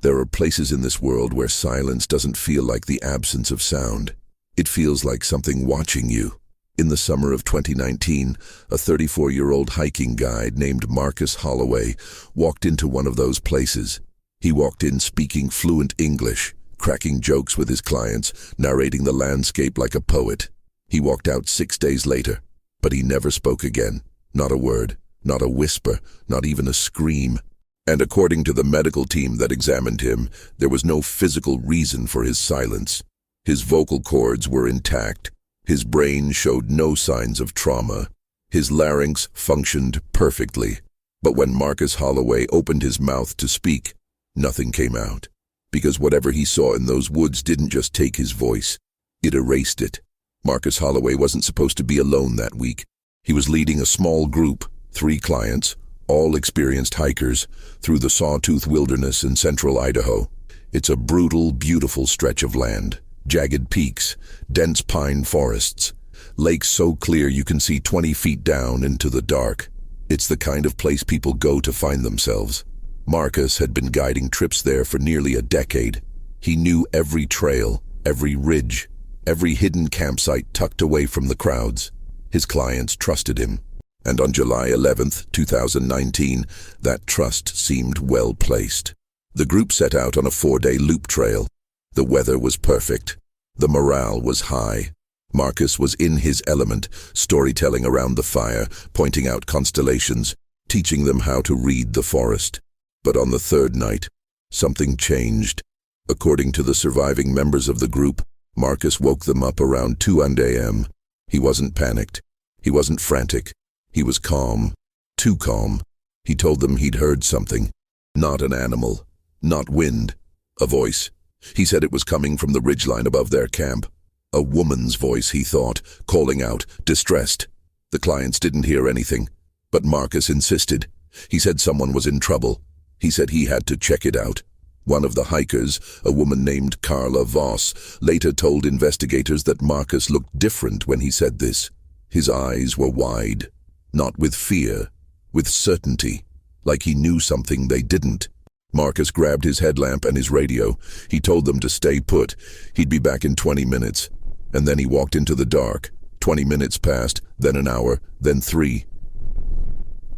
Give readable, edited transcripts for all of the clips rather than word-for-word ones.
There are places in this world where silence doesn't feel like the absence of sound. It feels like something watching you. In the summer of 2019, a 34-year-old hiking guide named Marcus Holloway walked into one of those places. He walked in speaking fluent English, cracking jokes with his clients, narrating the landscape like a poet. He walked out 6 days later, but he never spoke again. Not a word, not a whisper, not even a scream. And according to the medical team that examined him, there was no physical reason for his silence. His vocal cords were intact. His brain showed no signs of trauma. His larynx functioned perfectly. But when Marcus Holloway opened his mouth to speak, nothing came out. Because whatever he saw in those woods didn't just take his voice, it erased it. Marcus Holloway wasn't supposed to be alone that week. He was leading a small group, 3 clients, all experienced hikers, through the Sawtooth Wilderness in central Idaho. It's a brutal, beautiful stretch of land. Jagged peaks, dense pine forests, lakes so clear you can see 20 feet down into the dark. It's the kind of place people go to find themselves. Marcus had been guiding trips there for nearly a decade. He knew every trail, every ridge, every hidden campsite tucked away from the crowds. His clients trusted him. And on July 11th, 2019, that trust seemed well placed. The group set out on a 4-day loop trail. The weather was perfect. The morale was high. Marcus was in his element, storytelling around the fire, pointing out constellations, teaching them how to read the forest. But on the 3rd night, something changed. According to the surviving members of the group, Marcus woke them up around 2 a.m. He wasn't panicked. He wasn't frantic. He was calm, too calm. He told them he'd heard something. Not an animal, not wind, a voice. He said it was coming from the ridgeline above their camp. A woman's voice, he thought, calling out, distressed. The clients didn't hear anything, but Marcus insisted. He said someone was in trouble. He said he had to check it out. One of the hikers, a woman named Carla Voss, later told investigators that Marcus looked different when he said this. His eyes were wide. Not with fear, with certainty, like he knew something they didn't. Marcus grabbed his headlamp and his radio. He told them to stay put. He'd be back in 20 minutes. And then he walked into the dark. 20 minutes passed, then an hour, then 3.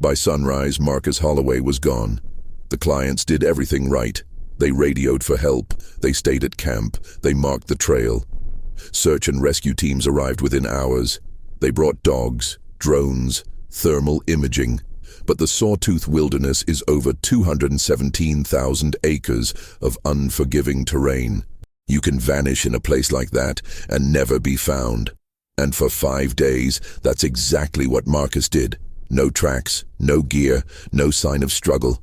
By sunrise, Marcus Holloway was gone. The clients did everything right. They radioed for help. They stayed at camp. They marked the trail. Search and rescue teams arrived within hours. They brought dogs, drones, thermal imaging, but the Sawtooth Wilderness is over 217,000 acres of unforgiving terrain. You can vanish in a place like that and never be found. And for 5 days, that's exactly what Marcus did. No tracks, no gear, no sign of struggle.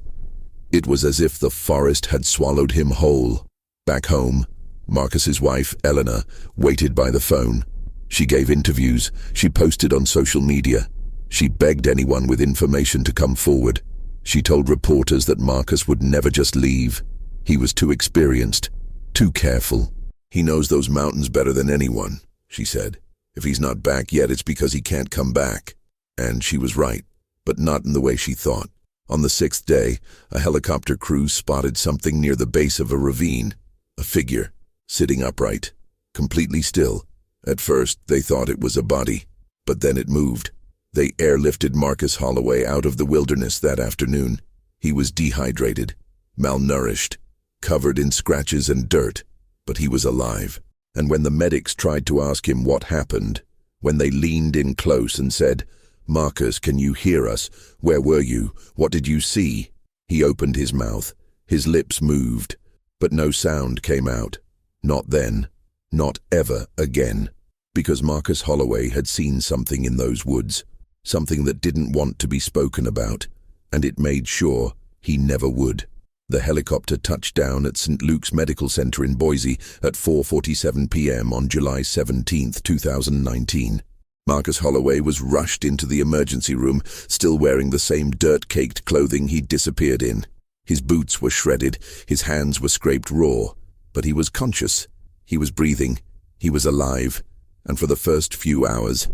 It was as if the forest had swallowed him whole. Back home, Marcus's wife, Eleanor, waited by the phone. She gave interviews. She posted on social media. She begged anyone with information to come forward. She told reporters that Marcus would never just leave. He was too experienced, too careful. He knows those mountains better than anyone, she said. If he's not back yet, it's because he can't come back. And she was right, but not in the way she thought. On the 6th day, a helicopter crew spotted something near the base of a ravine. A figure, sitting upright, completely still. At first, they thought it was a body, but then it moved. They airlifted Marcus Holloway out of the wilderness that afternoon. He was dehydrated, malnourished, covered in scratches and dirt, but he was alive. And when the medics tried to ask him what happened, when they leaned in close and said, "Marcus, can you hear us? Where were you? What did you see?" He opened his mouth. His lips moved, but no sound came out. Not then, not ever again. Because Marcus Holloway had seen something in those woods. Something that didn't want to be spoken about, and it made sure he never would. The helicopter touched down at St. Luke's Medical Center in Boise at 4:47 p.m. on July 17, 2019. Marcus Holloway was rushed into the emergency room, still wearing the same dirt-caked clothing he'd disappeared in. His boots were shredded, his hands were scraped raw, but he was conscious. He was breathing, he was alive, and for the first few hours,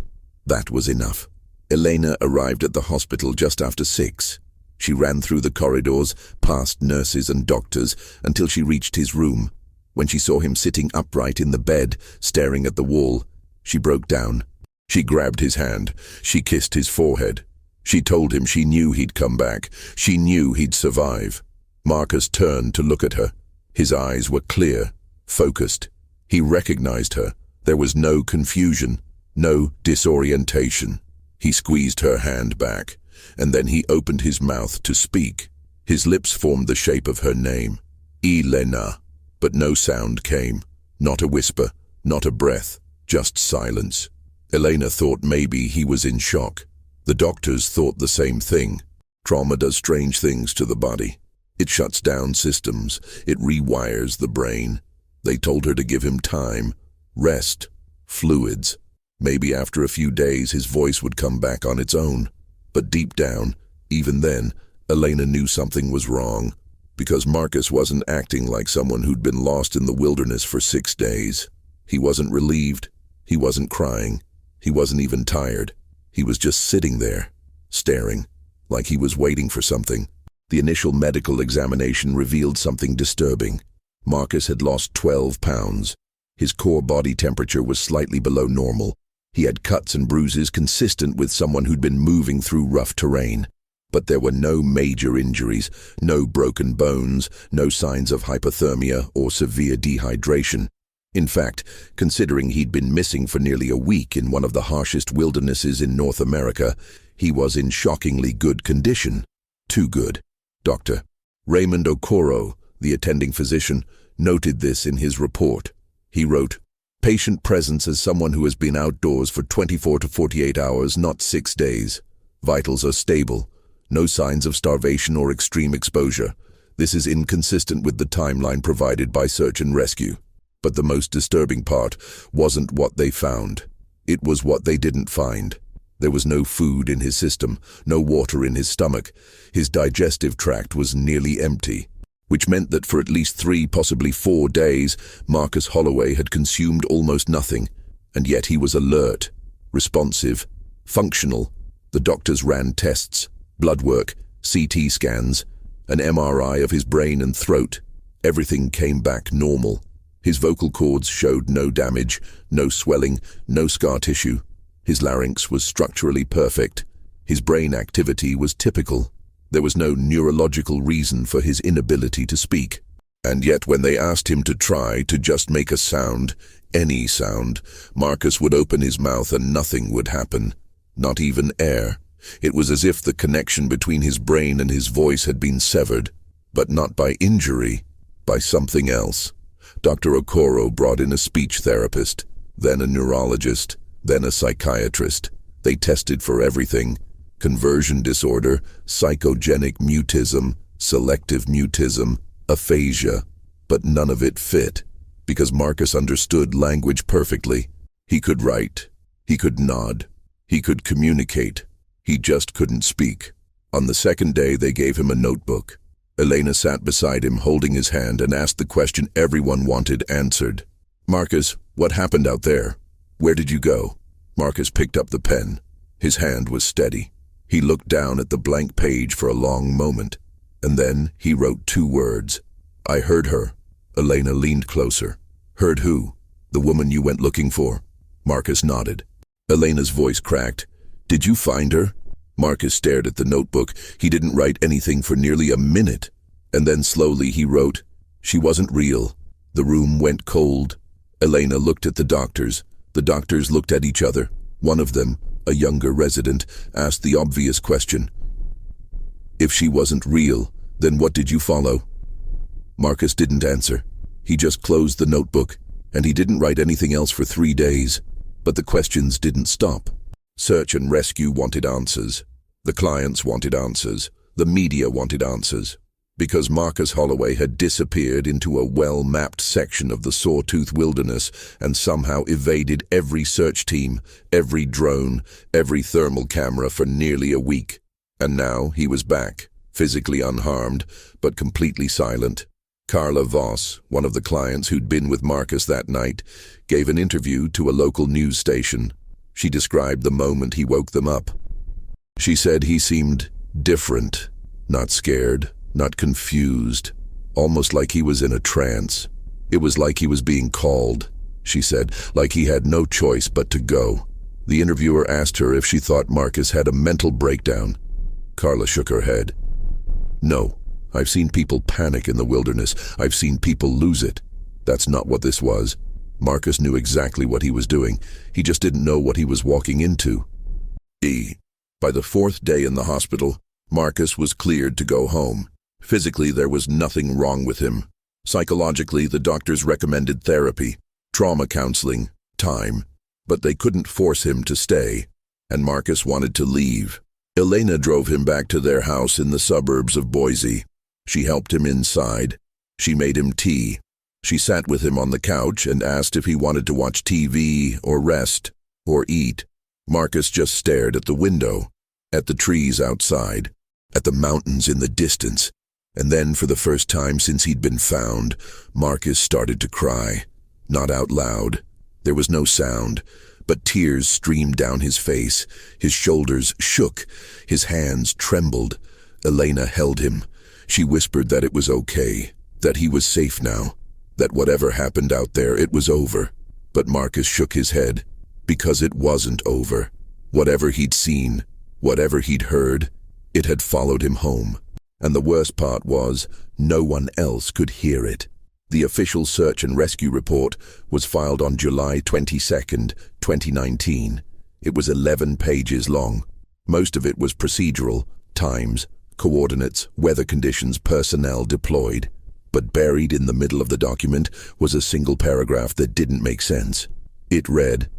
that was enough. Elena arrived at the hospital just after 6. She ran through the corridors, past nurses and doctors, until she reached his room. When she saw him sitting upright in the bed, staring at the wall, she broke down. She grabbed his hand. She kissed his forehead. She told him she knew he'd come back. She knew he'd survive. Marcus turned to look at her. His eyes were clear, focused. He recognized her. There was no confusion, no disorientation. He squeezed her hand back, and then he opened his mouth to speak. His lips formed the shape of her name, Elena, but no sound came. Not a whisper, not a breath, just silence. Elena thought maybe he was in shock. The doctors thought the same thing. Trauma does strange things to the body. It shuts down systems. It rewires the brain. They told her to give him time, rest, fluids. Maybe after a few days his voice would come back on its own. But deep down, even then, Elena knew something was wrong, because Marcus wasn't acting like someone who'd been lost in the wilderness for 6 days. He wasn't relieved. He wasn't crying. He wasn't even tired. He was just sitting there, staring, like he was waiting for something. The initial medical examination revealed something disturbing. Marcus had lost 12 pounds. His core body temperature was slightly below normal. He had cuts and bruises consistent with someone who'd been moving through rough terrain. But there were no major injuries, no broken bones, no signs of hypothermia or severe dehydration. In fact, considering he'd been missing for nearly a week in one of the harshest wildernesses in North America, he was in shockingly good condition. Too good. Dr. Raymond Okoro, the attending physician, noted this in his report. He wrote, "Patient presence as someone who has been outdoors for 24 to 48 hours, not 6 days. Vitals are stable. No signs of starvation or extreme exposure. This is inconsistent with the timeline provided by search and rescue." But the most disturbing part wasn't what they found. It was what they didn't find. There was no food in his system, no water in his stomach. His digestive tract was nearly empty, which meant that for at least 3, possibly 4 days, Marcus Holloway had consumed almost nothing. And yet he was alert, responsive, functional. The doctors ran tests, blood work, CT scans, an MRI of his brain and throat. Everything came back normal. His vocal cords showed no damage, no swelling, no scar tissue. His larynx was structurally perfect. His brain activity was typical. There was no neurological reason for his inability to speak. And yet when they asked him to try to just make a sound, any sound, Marcus would open his mouth and nothing would happen. Not even air. It was as if the connection between his brain and his voice had been severed, but not by injury, by something else. Dr. Okoro brought in a speech therapist, then a neurologist, then a psychiatrist. They tested for everything: conversion disorder, psychogenic mutism, selective mutism, aphasia. But none of it fit, because Marcus understood language perfectly. He could write, he could nod, he could communicate. He just couldn't speak. On the second day, they gave him a notebook. Elena sat beside him, holding his hand, and asked the question everyone wanted answered. "Marcus, what happened out there? Where did you go?" Marcus picked up the pen. His hand was steady. He looked down at the blank page for a long moment, and then he wrote 2 words. "I heard her." Elena leaned closer. "Heard who? The woman you went looking for?" Marcus nodded. Elena's voice cracked. "Did you find her?" Marcus stared at the notebook. He didn't write anything for nearly a minute. And then slowly he wrote, "She wasn't real." The room went cold. Elena looked at the doctors. The doctors looked at each other. One of them, a younger resident, asked the obvious question. "If she wasn't real, then what did you follow?" Marcus didn't answer. He just closed the notebook, and he didn't write anything else for 3 days. But the questions didn't stop. Search and rescue wanted answers. The clients wanted answers. The media wanted answers. Because Marcus Holloway had disappeared into a well-mapped section of the Sawtooth Wilderness and somehow evaded every search team, every drone, every thermal camera for nearly a week. And now he was back, physically unharmed, but completely silent. Carla Voss, one of the clients who'd been with Marcus that night, gave an interview to a local news station. She described the moment he woke them up. She said he seemed different, Not scared, not confused, almost like he was in a trance. It was like he was being called, she said, like he had no choice but to go. The interviewer asked her if she thought Marcus had a mental breakdown. Carla shook her head. No, I've seen people panic in the wilderness. I've seen people lose it. That's not what this was. Marcus knew exactly what he was doing. He just didn't know what he was walking into. By the fourth day in the hospital, Marcus was cleared to go home. Physically, there was nothing wrong with him. Psychologically, the doctors recommended therapy, trauma counseling, time, but they couldn't force him to stay, and Marcus wanted to leave. Elena drove him back to their house in the suburbs of Boise. She helped him inside. She made him tea. She sat with him on the couch and asked if he wanted to watch TV or rest or eat. Marcus just stared at the window, at the trees outside, at the mountains in the distance. And then, for the first time since he'd been found, Marcus started to cry. Not out loud. There was no sound, but tears streamed down his face. His shoulders shook. His hands trembled. Elena held him. She whispered that it was okay, that he was safe now, that whatever happened out there, it was over. But Marcus shook his head, because it wasn't over. Whatever he'd seen, whatever he'd heard, it had followed him home. And the worst part was, no one else could hear it. The official search and rescue report was filed on July 22nd, 2019. It was 11 pages long. Most of it was procedural, times, coordinates, weather conditions, personnel deployed. But buried in the middle of the document was a single paragraph that didn't make sense. It read,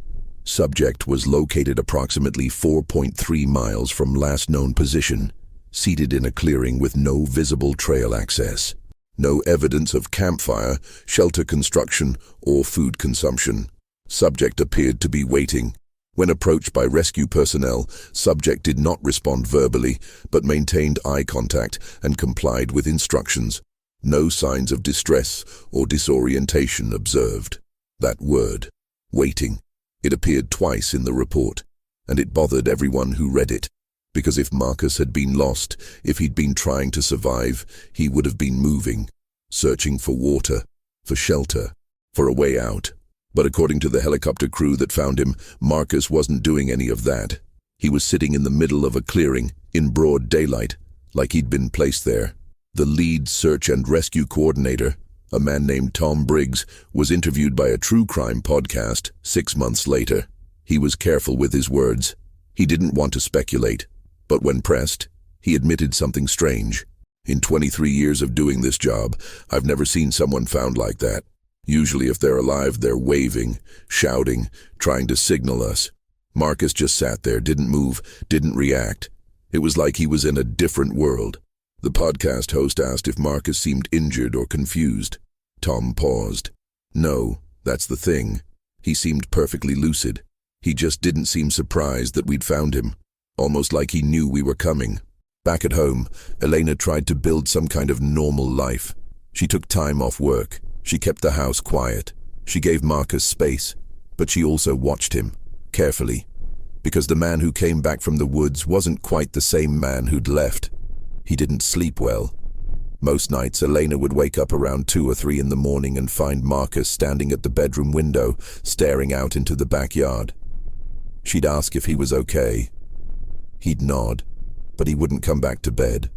"Subject was located approximately 4.3 miles from last known position, seated in a clearing with no visible trail access. No evidence of campfire, shelter construction, or food consumption. Subject appeared to be waiting. When approached by rescue personnel, subject did not respond verbally, but maintained eye contact and complied with instructions. No signs of distress or disorientation observed." That word, waiting, it appeared twice in the report, and it bothered everyone who read it. Because if Marcus had been lost, if he'd been trying to survive, he would have been moving, searching for water, for shelter, for a way out. But according to the helicopter crew that found him, Marcus wasn't doing any of that. He was sitting in the middle of a clearing, in broad daylight, like he'd been placed there. The lead search and rescue coordinator, a man named Tom Briggs, was interviewed by a true crime podcast 6 months later. He was careful with his words. He didn't want to speculate, but when pressed, he admitted something strange. "In 23 years of doing this job, I've never seen someone found like that. Usually if they're alive, they're waving, shouting, trying to signal us. Marcus just sat there, didn't move, didn't react. It was like he was in a different world." The podcast host asked if Marcus seemed injured or confused. Tom paused. "No, that's the thing. He seemed perfectly lucid. He just didn't seem surprised that we'd found him, almost like he knew we were coming." Back at home, Elena tried to build some kind of normal life. She took time off work. She kept the house quiet. She gave Marcus space, but she also watched him, carefully, because the man who came back from the woods wasn't quite the same man who'd left. He didn't sleep well. Most nights, Elena would wake up around 2 or 3 in the morning and find Marcus standing at the bedroom window, staring out into the backyard. She'd ask if he was okay. He'd nod, but he wouldn't come back to bed.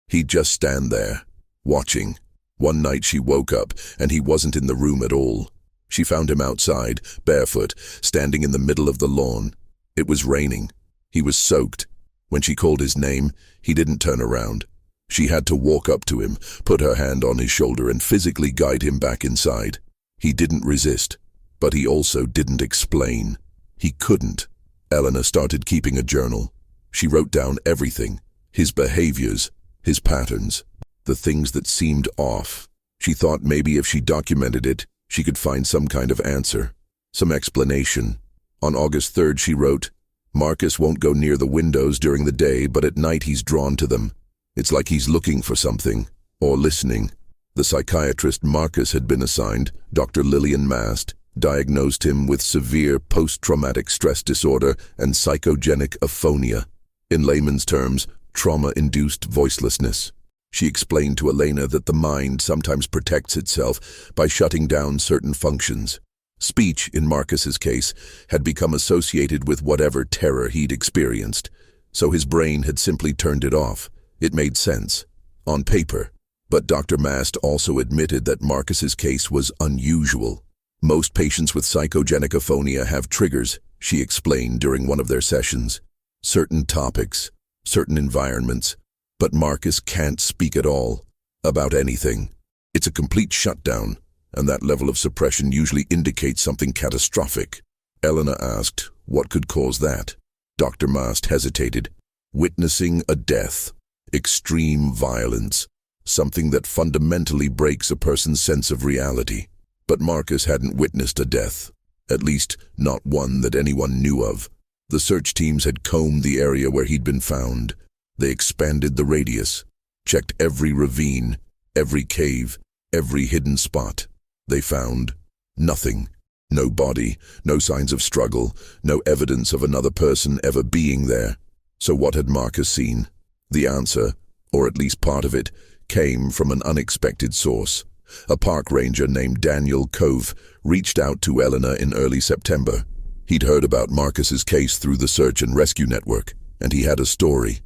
He'd just stand there, watching. One night she woke up, and he wasn't in the room at all. She found him outside, barefoot, standing in the middle of the lawn. It was raining. He was soaked. When she called his name, he didn't turn around. She had to walk up to him, put her hand on his shoulder, and physically guide him back inside. He didn't resist, but he also didn't explain. He couldn't. Elena started keeping a journal. She wrote down everything, his behaviors, his patterns, the things that seemed off. She thought maybe if she documented it, she could find some kind of answer, some explanation. On August 3rd, she wrote, "Marcus won't go near the windows during the day, but at night he's drawn to them. It's like he's looking for something, or listening." The psychiatrist Marcus had been assigned, Dr. Lillian Mast, diagnosed him with severe post-traumatic stress disorder and psychogenic aphonia. In layman's terms, trauma-induced voicelessness. She explained to Elena that the mind sometimes protects itself by shutting down certain functions. Speech, in Marcus's case, had become associated with whatever terror he'd experienced, so his brain had simply turned it off. It made sense, on paper. But Dr. Mast also admitted that Marcus's case was unusual. Most patients with psychogenic aphonia have triggers, she explained during one of their sessions. Certain topics, certain environments, but Marcus can't speak at all, about anything. It's a complete shutdown, and that level of suppression usually indicates something catastrophic. Elena asked, what could cause that? Dr. Mast hesitated. Witnessing a death, extreme violence, something that fundamentally breaks a person's sense of reality. But Marcus hadn't witnessed a death, at least not one that anyone knew of. The search teams had combed the area where he'd been found. They expanded the radius, checked every ravine, every cave, every hidden spot. They found nothing. No body, no signs of struggle, no evidence of another person ever being there. So what had Marcus seen? The answer, or at least part of it, came from an unexpected source. A park ranger named Daniel Cove reached out to Elena in early September. He'd heard about Marcus's case through the search and rescue network, and he had a story.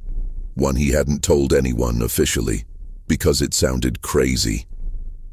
One he hadn't told anyone officially, because it sounded crazy.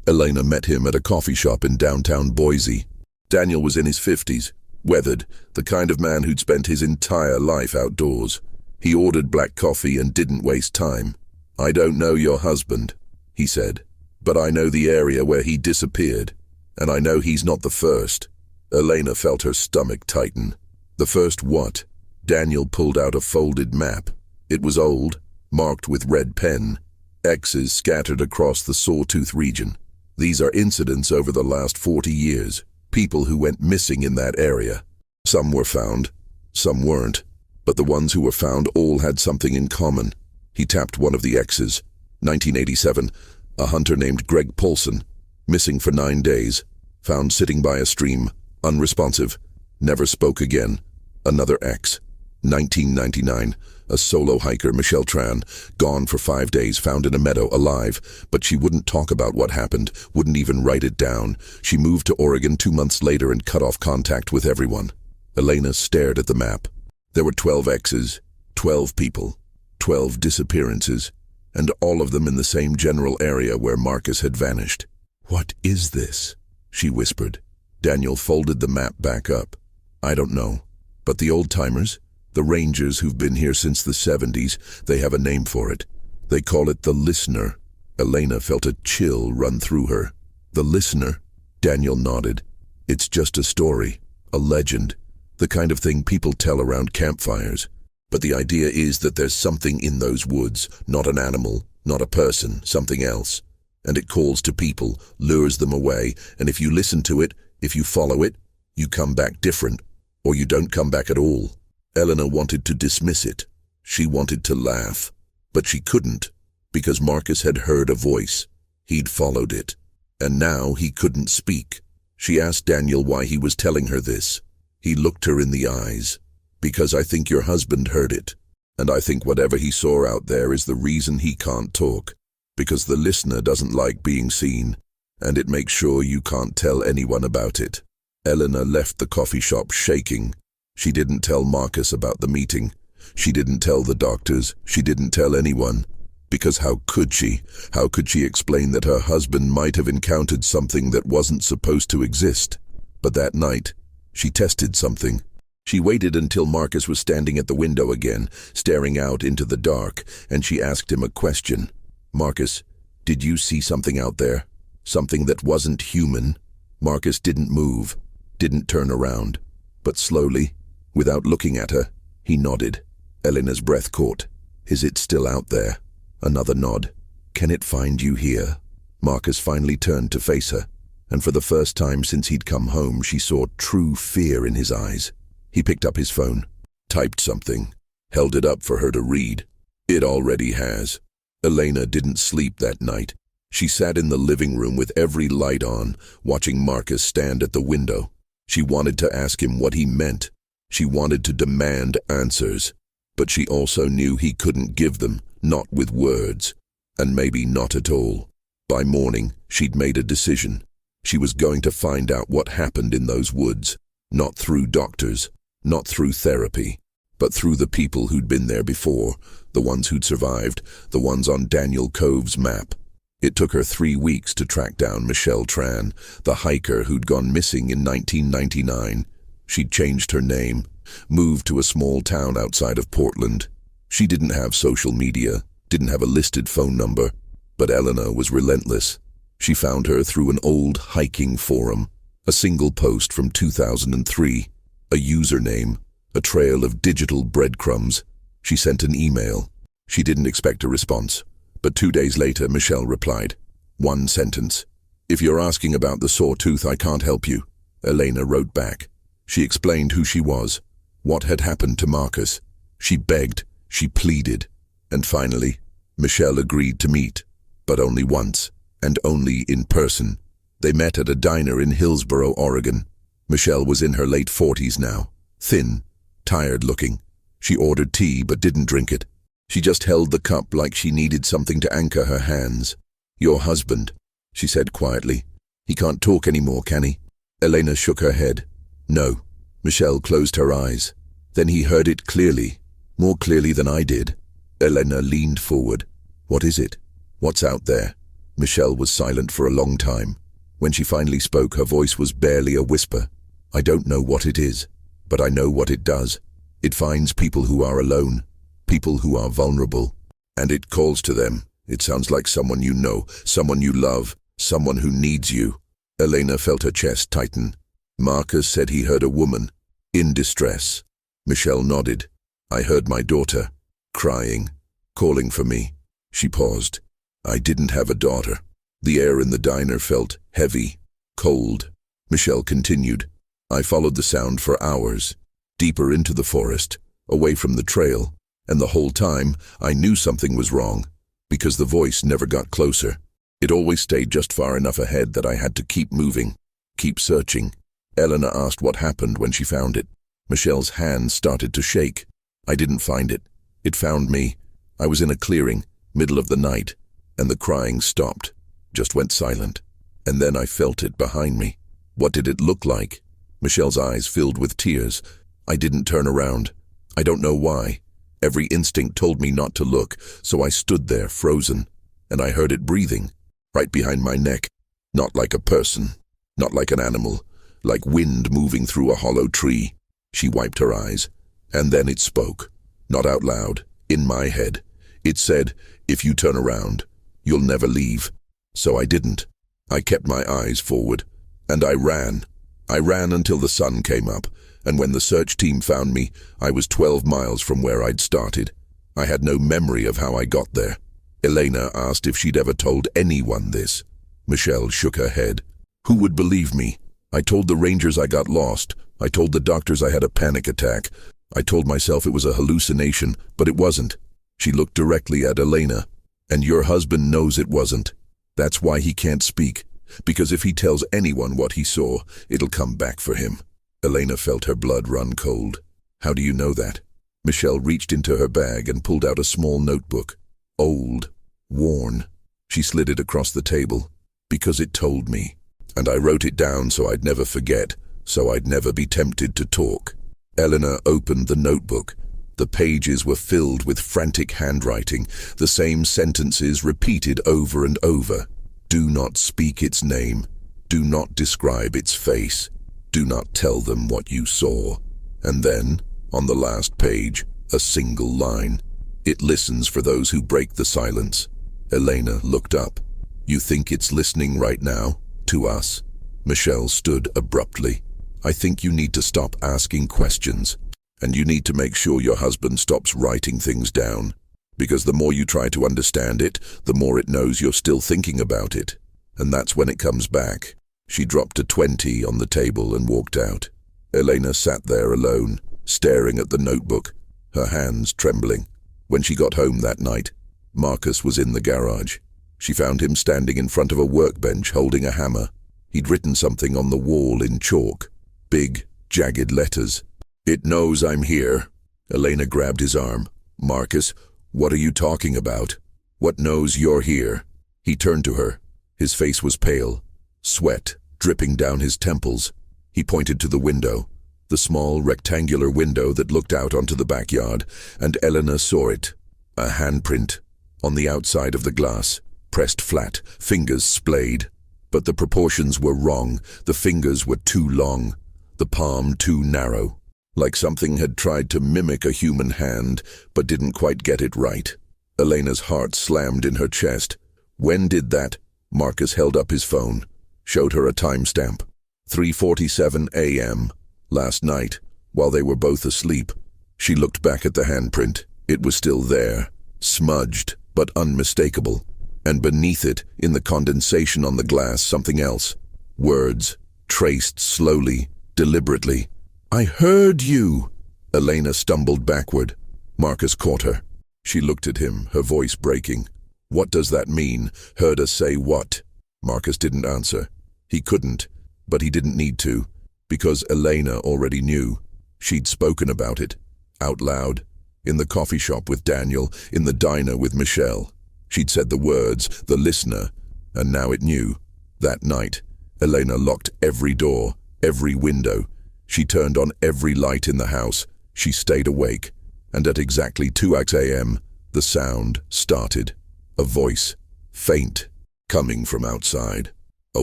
Elena met him at a coffee shop in downtown Boise. Daniel was in his 50s, weathered, the kind of man who'd spent his entire life outdoors. He ordered black coffee and didn't waste time. I don't know your husband, he said, but I know the area where he disappeared, and I know he's not the first. Elena felt her stomach tighten. The first what? Daniel pulled out a folded map. It was old, marked with red pen, X's scattered across the Sawtooth region. These are incidents over the last 40 years, people who went missing in that area. Some were found, some weren't, but the ones who were found all had something in common. He tapped one of the X's. 1987, a hunter named Greg Paulson, missing for 9 days, found sitting by a stream, unresponsive, never spoke again. Another X. 1999, a solo hiker, Michelle Tran, gone for 5 days, found in a meadow, alive, but she wouldn't talk about what happened, wouldn't even write it down. She moved to Oregon 2 months later and cut off contact with everyone. Elena stared at the map. There were 12 X's, 12 people, 12 disappearances, and all of them in the same general area where Marcus had vanished. What is this? She whispered. Daniel folded the map back up. I don't know, but the old-timers, the rangers who've been here since the 70s, they have a name for it. They call it the listener. Elena felt a chill run through her. The listener? Daniel nodded. It's just a story, a legend, the kind of thing people tell around campfires. But the idea is that there's something in those woods, not an animal, not a person, something else. And it calls to people, lures them away, and if you listen to it, if you follow it, you come back different, or you don't come back at all. Elena wanted to dismiss it. She wanted to laugh, but she couldn't, because Marcus had heard a voice. He'd followed it, and now he couldn't speak. She asked Daniel why he was telling her this. He looked her in the eyes. Because I think your husband heard it, and I think whatever he saw out there is the reason he can't talk, because the listener doesn't like being seen, and it makes sure you can't tell anyone about it. Elena left the coffee shop shaking. She didn't tell Marcus about the meeting. She didn't tell the doctors. She didn't tell anyone. Because how could she? How could she explain that her husband might have encountered something that wasn't supposed to exist? But that night, she tested something. She waited until Marcus was standing at the window again, staring out into the dark, and she asked him a question. Marcus, did you see something out there? Something that wasn't human? Marcus didn't move, didn't turn around, but slowly, without looking at her, he nodded. Elena's breath caught. Is it still out there? Another nod. Can it find you here? Marcus finally turned to face her, and for the first time since he'd come home, she saw true fear in his eyes. He picked up his phone, typed something, held it up for her to read. It already has. Elena didn't sleep that night. She sat in the living room with every light on, watching Marcus stand at the window. She wanted to ask him what he meant. She wanted to demand answers. but she also knew he couldn't give them, not with words, and maybe not at all. By morning, she'd made a decision. She was going to find out what happened in those woods, not through doctors, not through therapy, but through the people who'd been there before, the ones who'd survived, the ones on Daniel Cove's map. It took her 3 weeks to track down Michelle Tran, the hiker who'd gone missing in 1999. She'd changed her name, moved to a small town outside of Portland. She didn't have social media, didn't have a listed phone number, but Eleanor was relentless. She found her through an old hiking forum, a single post from 2003, a username, a trail of digital breadcrumbs. She sent an email. She didn't expect a response, but 2 days later Michelle replied. One sentence. "If you're asking about the sawtooth, I can't help you," Elena wrote back. She explained who she was, what had happened to Marcus. She begged, she pleaded, and finally, Michelle agreed to meet, but only once, and only in person. They met at a diner in Hillsboro, Oregon. Michelle was in her late 40s now, thin, tired-looking. She ordered tea but didn't drink it. She just held the cup like she needed something to anchor her hands. "Your husband," she said quietly. "He can't talk anymore, can he?" Elena shook her head. "No." Michelle closed her eyes. Then he heard it clearly, more clearly than I did. Elena leaned forward. "What is it? What's out there?" Michelle was silent for a long time. When she finally spoke, her voice was barely a whisper. "I don't know what it is, but I know what it does. It finds people who are alone, people who are vulnerable, and it calls to them. It sounds like someone you know, someone you love, someone who needs you." Elena felt her chest tighten. "Marcus said he heard a woman, in distress." Michelle nodded. "I heard my daughter, crying, calling for me." She paused. "I didn't have a daughter." The air in the diner felt heavy, cold. Michelle continued. "I followed the sound for hours, deeper into the forest, away from the trail, and the whole time I knew something was wrong, because the voice never got closer. It always stayed just far enough ahead that I had to keep moving, keep searching." Eleanor asked what happened when she found it. Michelle's hands started to shake. "I didn't find it. It found me. I was in a clearing, middle of the night, and the crying stopped, just went silent. And then I felt it behind me." "What did it look like?" Michelle's eyes filled with tears. "I didn't turn around. I don't know why. Every instinct told me not to look, so I stood there, frozen, and I heard it breathing, right behind my neck. Not like a person, not like an animal, like wind moving through a hollow tree." She wiped her eyes, and then it spoke, not out loud, in my head. It said, "If you turn around, you'll never leave." So I didn't. I kept my eyes forward, and I ran. I ran until the sun came up, and when the search team found me, I was 12 miles from where I'd started. I had no memory of how I got there. Elena asked if she'd ever told anyone this. Michelle shook her head. "Who would believe me? I told the rangers I got lost. I told the doctors I had a panic attack. I told myself it was a hallucination, but it wasn't." She looked directly at Elena. "And your husband knows it wasn't. That's why he can't speak, because if he tells anyone what he saw, it'll come back for him." Elena felt her blood run cold. "How do you know that?" Michelle reached into her bag and pulled out a small notebook. Old, worn. She slid it across the table. "Because it told me. And I wrote it down so I'd never forget, so I'd never be tempted to talk." Eleanor opened the notebook. The pages were filled with frantic handwriting, the same sentences repeated over and over. "Do not speak its name. Do not describe its face. Do not tell them what you saw." And then, on the last page, a single line. "It listens for those who break the silence." Elena looked up. "You think it's listening right now? To us?" Michelle stood abruptly. "I think you need to stop asking questions, and you need to make sure your husband stops writing things down, because the more you try to understand it, the more it knows you're still thinking about it, and that's when it comes back." She dropped a 20 on the table and walked out. Elena sat there alone, staring at the notebook, her hands trembling. When she got home that night, Marcus was in the garage. She found him standing in front of a workbench holding a hammer. He'd written something on the wall in chalk, big, jagged letters. "It knows I'm here. Elena grabbed his arm. "Marcus, what are you talking about? What knows you're here?" He turned to her. His face was pale, sweat dripping down his temples. He pointed to the window, the small rectangular window that looked out onto the backyard, and Elena saw it. A handprint on the outside of the glass, pressed flat, fingers splayed. But the proportions were wrong. The fingers were too long, the palm too narrow. Like something had tried to mimic a human hand, but didn't quite get it right. Elena's heart slammed in her chest. When did that? Marcus held up his phone, showed her a timestamp. 3:47 a.m. Last night, while they were both asleep. She looked back at the handprint. It was still there, smudged but unmistakable. And beneath it, in the condensation on the glass, something else. Words, traced slowly, deliberately. "I heard you!" Elena stumbled backward. Marcus caught her. She looked at him, her voice breaking. "What does that mean? Heard us say what?" Marcus didn't answer. He couldn't, but he didn't need to, because Elena already knew. She'd spoken about it, out loud, in the coffee shop with Daniel, in the diner with Michelle. She'd said the words, the listener, and now it knew. That night, Elena locked every door, every window. She turned on every light in the house. She stayed awake, and at exactly 2 a.m., the sound started. A voice, faint, coming from outside. A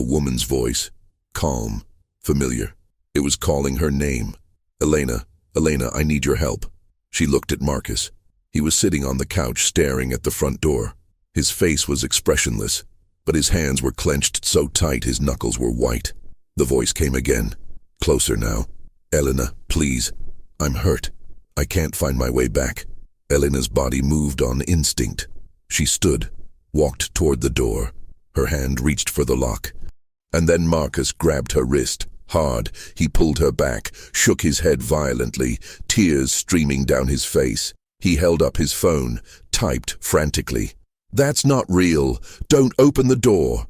woman's voice, calm, familiar. It was calling her name. "Elena, Elena, I need your help." She looked at Marcus. He was sitting on the couch staring at the front door. His face was expressionless, but his hands were clenched so tight his knuckles were white. The voice came again, closer now. "Elena, please. I'm hurt. I can't find my way back." Elena's body moved on instinct. She stood, walked toward the door. Her hand reached for the lock. And then Marcus grabbed her wrist, hard. He pulled her back, shook his head violently, tears streaming down his face. He held up his phone, typed frantically. "That's not real. Don't open the door."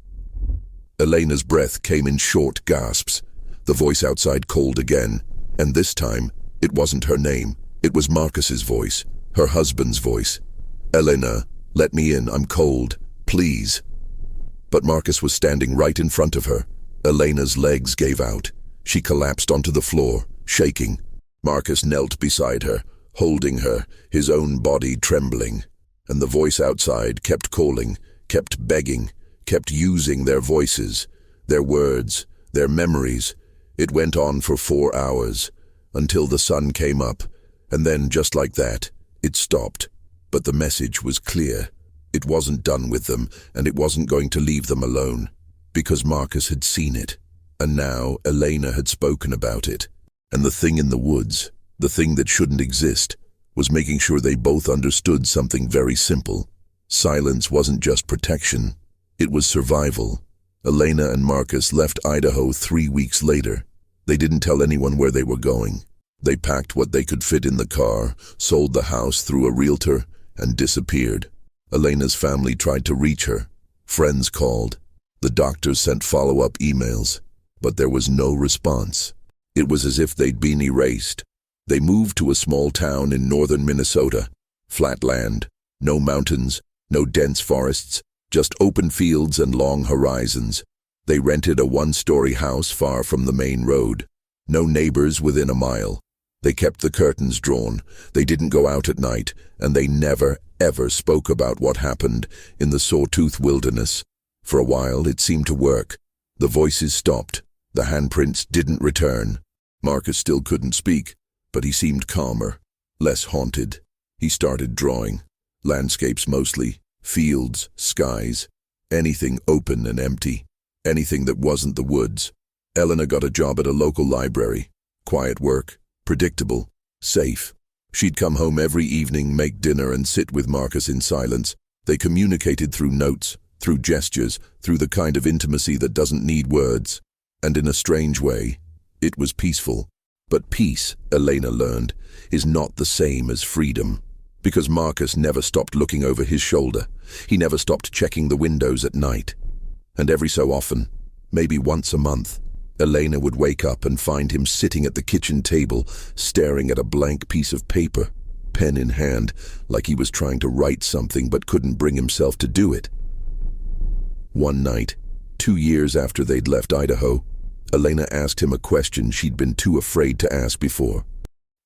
Elena's breath came in short gasps. The voice outside called again, and this time, it wasn't her name. It was Marcus's voice, her husband's voice. "Elena, let me in. I'm cold. Please." But Marcus was standing right in front of her. Elena's legs gave out. She collapsed onto the floor, shaking. Marcus knelt beside her, holding her, his own body trembling. And the voice outside kept calling, kept begging, kept using their voices, their words, their memories. It went on for 4 hours, until the sun came up, and then, just like that, it stopped. But the message was clear. It wasn't done with them, and it wasn't going to leave them alone, because Marcus had seen it. And now Elena had spoken about it. And the thing in the woods, the thing that shouldn't exist, was making sure they both understood something very simple. Silence wasn't just protection, it was survival. Elena and Marcus left Idaho 3 weeks later. They didn't tell anyone where they were going. They packed what they could fit in the car, sold the house through a realtor, and disappeared. Elena's family tried to reach her. Friends called. The doctors sent follow-up emails, but there was no response. It was as if they'd been erased. They moved to a small town in northern Minnesota. Flat land, no mountains, no dense forests, just open fields and long horizons. They rented a 1-story house far from the main road. No neighbors within a mile. They kept the curtains drawn. They didn't go out at night, and they never, ever spoke about what happened in the Sawtooth Wilderness. For a while, it seemed to work. The voices stopped. The handprints didn't return. Marcus still couldn't speak, but he seemed calmer, less haunted. He started drawing. Landscapes mostly, fields, skies, anything open and empty, anything that wasn't the woods. Elena got a job at a local library. Quiet work, predictable, safe. She'd come home every evening, make dinner, and sit with Marcus in silence. They communicated through notes, through gestures, through the kind of intimacy that doesn't need words. And in a strange way, it was peaceful. But peace, Elena learned, is not the same as freedom. Because Marcus never stopped looking over his shoulder. He never stopped checking the windows at night. And every so often, maybe once a month, Elena would wake up and find him sitting at the kitchen table, staring at a blank piece of paper. pen in hand, like he was trying to write something but couldn't bring himself to do it. One night, 2 years after they'd left Idaho, Elena asked him a question she'd been too afraid to ask before.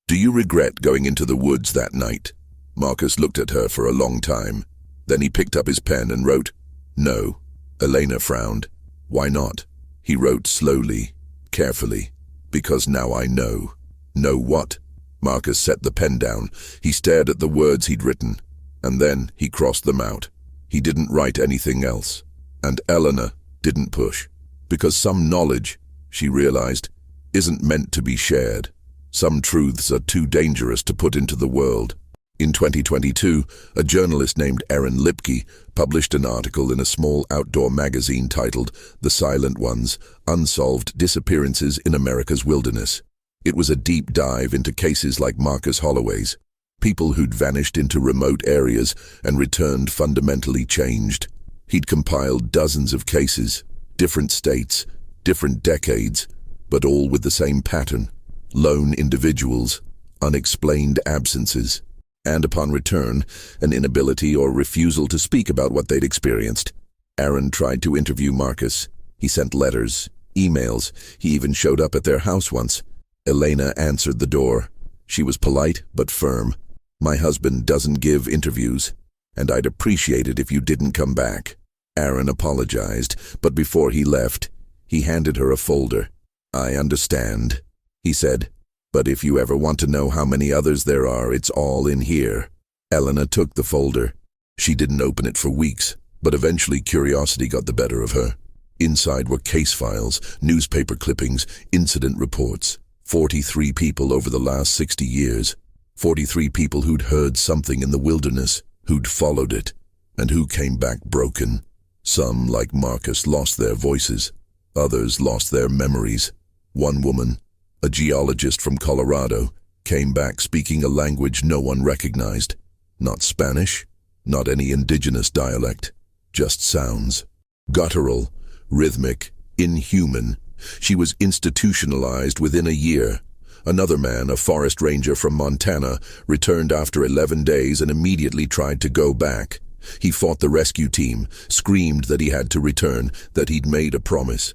"Do you regret going into the woods that night?" Marcus looked at her for a long time. Then he picked up his pen and wrote, "No." Elena frowned. "Why not?" He wrote slowly, carefully. "Because now I know." "Know what?" Marcus set the pen down. He stared at the words he'd written, and then he crossed them out. He didn't write anything else. And Elena didn't push. Because some knowledge, she realized, isn't meant to be shared. Some truths are too dangerous to put into the world. In 2022, a journalist named Erin Lipke published an article in a small outdoor magazine titled "The Silent Ones: Unsolved Disappearances in America's Wilderness." It was a deep dive into cases like Marcus Holloway's, people who'd vanished into remote areas and returned fundamentally changed. He'd compiled dozens of cases, different states, different decades, but all with the same pattern: lone individuals, unexplained absences, and upon return, an inability or refusal to speak about what they'd experienced. Aaron tried to interview Marcus. He sent letters, emails. He even showed up at their house once. Elena answered the door. She was polite but firm. "My husband doesn't give interviews, and I'd appreciate it if you didn't come back." Aaron apologized, but before he left, he handed her a folder. "I understand," he said, "but if you ever want to know how many others there are, it's all in here." Elena took the folder. She didn't open it for weeks, but eventually curiosity got the better of her. Inside were case files, newspaper clippings, incident reports. 43 people over the last 60 years. 43 people who'd heard something in the wilderness, who'd followed it, and who came back broken. Some, like Marcus, lost their voices. Others lost their memories. One woman, a geologist from Colorado, came back speaking a language no one recognized. Not Spanish, not any indigenous dialect, just sounds. Guttural, rhythmic, inhuman. She was institutionalized within a year. Another man, a forest ranger from Montana, returned after 11 days and immediately tried to go back. He fought the rescue team, screamed that he had to return, that he'd made a promise.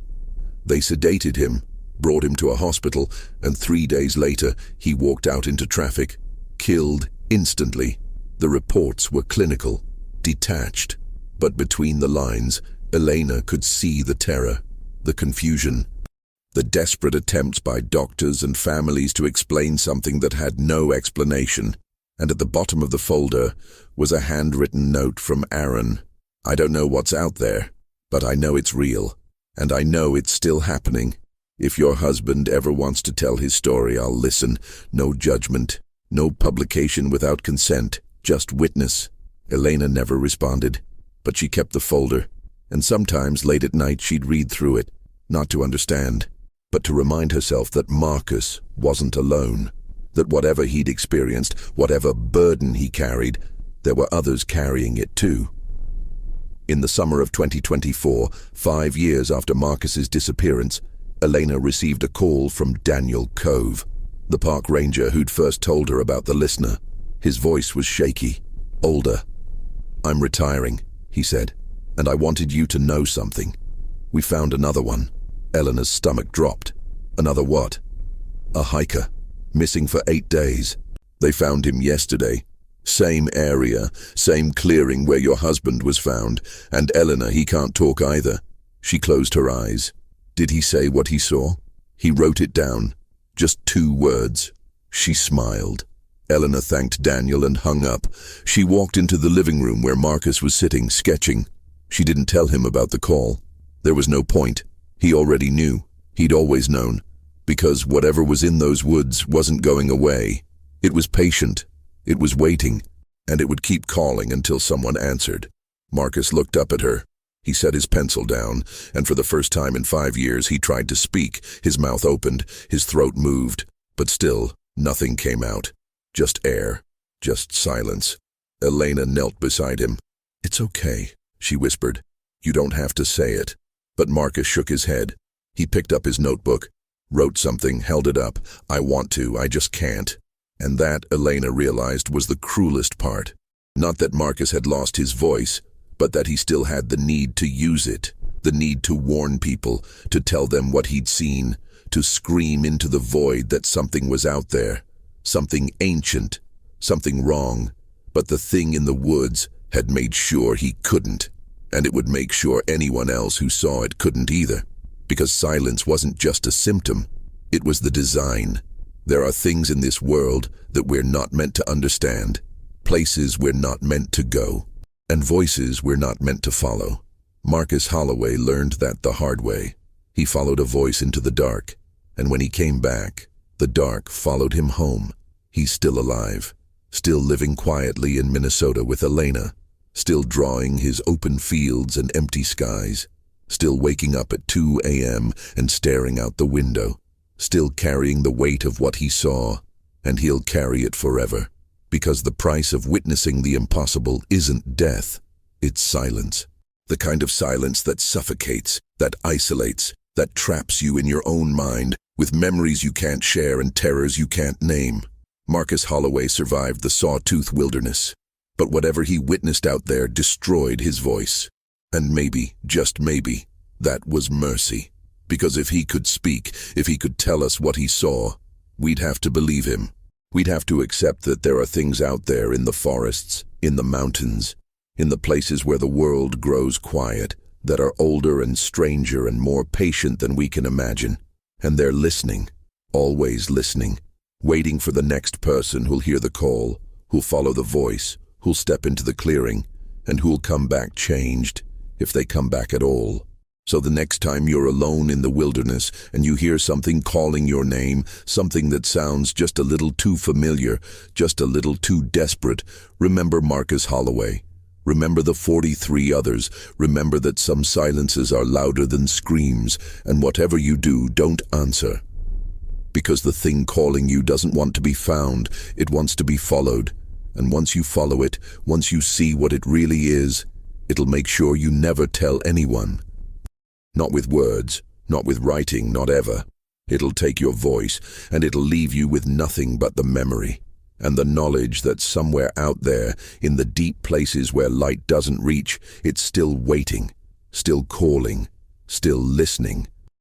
They sedated him, brought him to a hospital, and 3 days later he walked out into traffic, killed instantly. The reports were clinical, detached. But between the lines, Elena could see the terror, the confusion, the desperate attempts by doctors and families to explain something that had no explanation. And at the bottom of the folder was a handwritten note from Aaron. "I don't know what's out there, but I know it's real, and I know it's still happening. If your husband ever wants to tell his story, I'll listen. No judgment, no publication without consent, just witness." Elena never responded, but she kept the folder, and sometimes late at night she'd read through it, not to understand, but to remind herself that Marcus wasn't alone, that whatever he'd experienced, whatever burden he carried, there were others carrying it too. In the summer of 2024, 5 years after Marcus's disappearance, Elena received a call from Daniel Cove, the park ranger who'd first told her about the listener. His voice was shaky, older. "I'm retiring," he said, "and I wanted you to know something. We found another one." Elena's stomach dropped. "Another what?" "A hiker, missing for 8 days. They found him yesterday. Same area, same clearing where your husband was found, and Elena, he can't talk either." She closed her eyes. "Did he say what he saw?" "He wrote it down. Just 2 words." She smiled. Elena thanked Daniel and hung up. She walked into the living room where Marcus was sitting, sketching. She didn't tell him about the call. There was no point. He already knew. He'd always known. Because whatever was in those woods wasn't going away. It was patient. It was waiting. And it would keep calling until someone answered. Marcus looked up at her. He set his pencil down, and for the first time in 5 years he tried to speak. His mouth opened, his throat moved, but still, nothing came out. Just air. Just silence. Elena knelt beside him. "It's okay," she whispered. "You don't have to say it." But Marcus shook his head. He picked up his notebook, wrote something, held it up. "I want to, I just can't." And that, Elena realized, was the cruelest part. Not that Marcus had lost his voice, but that he still had the need to use it, the need to warn people, to tell them what he'd seen, to scream into the void that something was out there, something ancient, something wrong. But the thing in the woods had made sure he couldn't, and it would make sure anyone else who saw it couldn't either, because silence wasn't just a symptom, it was the design. There are things in this world that we're not meant to understand, places we're not meant to go, and voices we're not meant to follow. Marcus Holloway learned that the hard way. He followed a voice into the dark, and when he came back, the dark followed him home. He's still alive, still living quietly in Minnesota with Elena, still drawing his open fields and empty skies, still waking up at 2 a.m. and staring out the window, still carrying the weight of what he saw, and he'll carry it forever, because the price of witnessing the impossible isn't death, it's silence. The kind of silence that suffocates, that isolates, that traps you in your own mind, with memories you can't share and terrors you can't name. Marcus Holloway survived the Sawtooth Wilderness, but whatever he witnessed out there destroyed his voice. And maybe, just maybe, that was mercy. Because if he could speak, if he could tell us what he saw, we'd have to believe him. We'd have to accept that there are things out there in the forests, in the mountains, in the places where the world grows quiet, that are older and stranger and more patient than we can imagine. And they're listening, always listening, waiting for the next person who'll hear the call, who'll follow the voice, who'll step into the clearing, and who'll come back changed, if they come back at all. So the next time you're alone in the wilderness and you hear something calling your name, something that sounds just a little too familiar, just a little too desperate, remember Marcus Holloway. Remember the 43 others. Remember that some silences are louder than screams, and whatever you do, don't answer. Because the thing calling you doesn't want to be found, it wants to be followed. And once you follow it, once you see what it really is, it'll make sure you never tell anyone. Not with words, not with writing, not ever. It'll take your voice, and it'll leave you with nothing but the memory, and the knowledge that somewhere out there, in the deep places where light doesn't reach, it's still waiting, still calling, still listening.